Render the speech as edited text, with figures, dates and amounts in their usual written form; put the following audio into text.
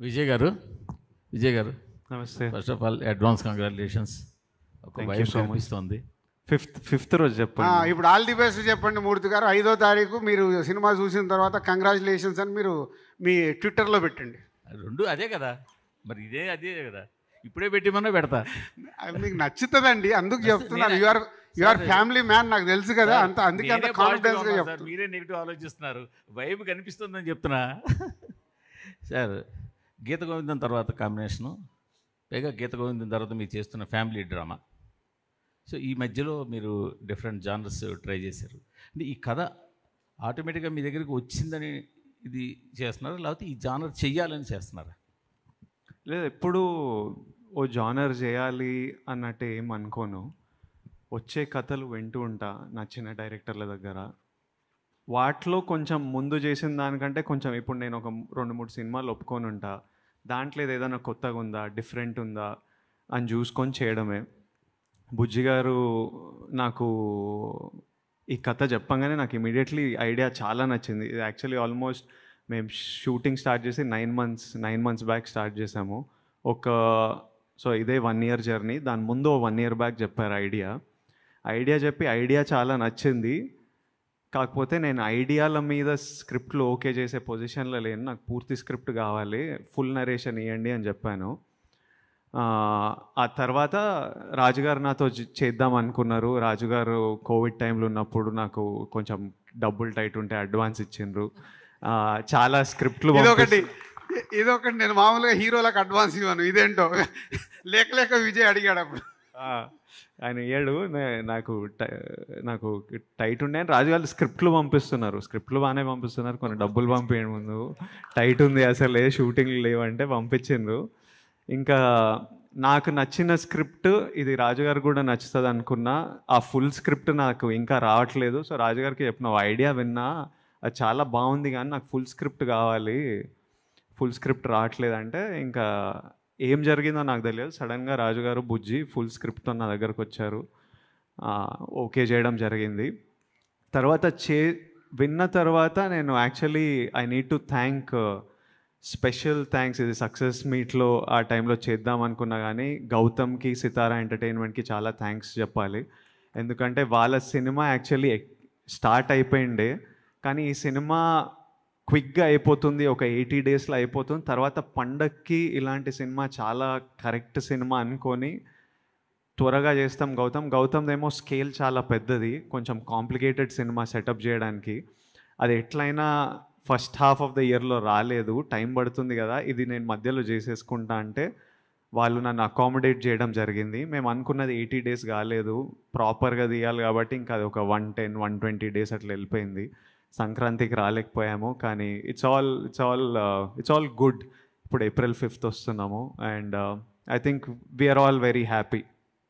విజయ్ గారు, విజయ్ గారు నమస్తే. First of all advance congratulations. ఒక Thank you wife so much. కనిపిస్తోంది. ఫిఫ్త్ రోజు చెప్పండి. ఇప్పుడు ఆల్ ది బెస్ట్ చెప్పండి మూర్తి గారు. 5వ తారీఖు మీరు సినిమా చూసిన తర్వాత కంగ్రాచులేషన్స్ అని మీరు మీ ట్విట్టర్లో పెట్టండి. రెండు అదే కదా, మరి ఇదే అదే కదా, ఇప్పుడే పెట్టిమన్నా పెడతా. అది మీకు నచ్చుతుందండి, అందుకు చెప్తున్నాను. యు ఆర్ ఫ్యామిలీ మ్యాన్, నాకు తెలుసు కదా, అంత అందుకే అంత కాన్ఫిడెన్స్గా చెప్తాను. మీరే నెగిటివ్ ఆలోచిస్తున్నారు, వైఫ్ కనిపిస్తుందని చెప్తున్నా. సార్, గీత గోవిందం తర్వాత కాంబినేషను, పైగా గీత గోవిందం తర్వాత మీరు చేస్తున్న ఫ్యామిలీ డ్రామా. సో ఈ మధ్యలో మీరు డిఫరెంట్ జానర్స్ ట్రై చేశారు. అంటే ఈ కథ ఆటోమేటిక్గా మీ దగ్గరికి వచ్చిందని ఇది చేస్తున్నారా, లేకపోతే ఈ జానర్ చెయ్యాలని చేస్తున్నారా? లేదు, ఎప్పుడు ఓ జానర్ చేయాలి అన్నట్టు ఏం అనుకోను. వచ్చే కథలు వింటూ ఉంటా నచ్చిన డైరెక్టర్ల దగ్గర. వాటిలో కొంచెం ముందు చేసిన దానికంటే కొంచెం ఇప్పుడు నేను ఒక 2-3 సినిమాలు ఒప్పుకొని ఉంటా. దాంట్లో ఏదైనా కొత్తగా ఉందా, డిఫరెంట్ ఉందా అని చూసుకొని చేయడమే. బుజ్జి గారు నాకు ఈ కథ చెప్పంగానే నాకు ఇమీడియట్లీ ఐడియా చాలా నచ్చింది. ఇది యాక్చువల్లీ ఆల్మోస్ట్ మేము షూటింగ్ స్టార్ట్ చేసి 9 months బ్యాక్ స్టార్ట్ చేసాము. సో ఇదే 1 year జర్నీ. దాని ముందు 1 year బ్యాక్ చెప్పారు ఐడియా చెప్పి ఐడియా చాలా నచ్చింది. కాకపోతే నేను ఐడియాల మీద స్క్రిప్ట్లు ఓకే చేసే పొజిషన్లో లేను, నాకు పూర్తి స్క్రిప్ట్ కావాలి, ఫుల్ నరేషన్ ఇవ్వండి అని చెప్పాను. ఆ తర్వాత రాజుగారు నాతో చేద్దాం అనుకున్నారు. రాజుగారు కోవిడ్ టైంలో ఉన్నప్పుడు నాకు కొంచెం డబ్బులు టైట్ ఉంటే అడ్వాన్స్ ఇచ్చిండ్రు. చాలా స్క్రిప్ట్లు ఇదొకటి నేను మామూలుగా హీరోలకు అడ్వాన్స్ ఇవ్వను, ఇదేంటో లేక విజయ్ అడిగాడు అప్పుడు. ఆయన ఏడు నాకు టైట్ ఉండే అని రాజుగారు స్క్రిప్ట్లు పంపిస్తున్నారు. స్క్రిప్ట్లు బాగానే పంపిస్తున్నారు, కొన్ని డబ్బులు పంపించండి ముందు, టైట్ ఉంది అసలు షూటింగ్లు లేవంటే పంపించిండ్రు. ఇంకా నాకు నచ్చిన స్క్రిప్ట్ ఇది రాజుగారు కూడా నచ్చుతుంది అనుకున్నా. ఆ ఫుల్ స్క్రిప్ట్ నాకు ఇంకా రావట్లేదు. సో రాజుగారికి చెప్పిన ఐడియా విన్నా, అది చాలా బాగుంది కానీ నాకు ఫుల్ స్క్రిప్ట్ కావాలి, ఫుల్ స్క్రిప్ట్ రావట్లేదంటే ఇంకా ఏం జరిగిందో నాకు తెలియదు. సడన్గా రాజుగారు బుజ్జి ఫుల్ స్క్రిప్ట్తో నా దగ్గరకు వచ్చారు, ఓకే చేయడం జరిగింది. తర్వాత విన్న తర్వాత నేను actually I need to thank, special thanks. ఇది సక్సెస్ మీట్లో ఆ టైంలో చేద్దాం అనుకున్నా కానీ గౌతమ్కి, సితారా ఎంటర్టైన్మెంట్కి చాలా థ్యాంక్స్ చెప్పాలి. ఎందుకంటే వాళ్ళ సినిమా యాక్చువల్లీ స్టార్ట్ అయిపోయిండే, కానీ ఈ సినిమా క్విక్గా అయిపోతుంది, ఒక 80 daysలో అయిపోతుంది. తర్వాత పండక్కి ఇలాంటి సినిమా చాలా కరెక్ట్ సినిమా అనుకొని త్వరగా చేస్తాం. గౌతమ్దేమో స్కేల్ చాలా పెద్దది, కొంచెం కాంప్లికేటెడ్ సినిమా సెటప్ చేయడానికి. అది ఎట్లయినా ఫస్ట్ హాఫ్ ఆఫ్ ద ఇయర్లో రాలేదు, టైం పడుతుంది కదా, ఇది నేను మధ్యలో చేసేసుకుంటా అంటే వాళ్ళు నన్ను అకామిడేట్ చేయడం జరిగింది. మేము అనుకున్నది 80 days కాలేదు, ప్రాపర్గా తీయాలి కాబట్టి ఇంకా అది ఒక 110-120 days అట్లా వెళ్ళిపోయింది. సంక్రాంతికి రాలేకపోయాము, కానీ ఇట్స్ ఆల్ గుడ్. ఇప్పుడు April 5th వస్తున్నాము and I think we are all very happy.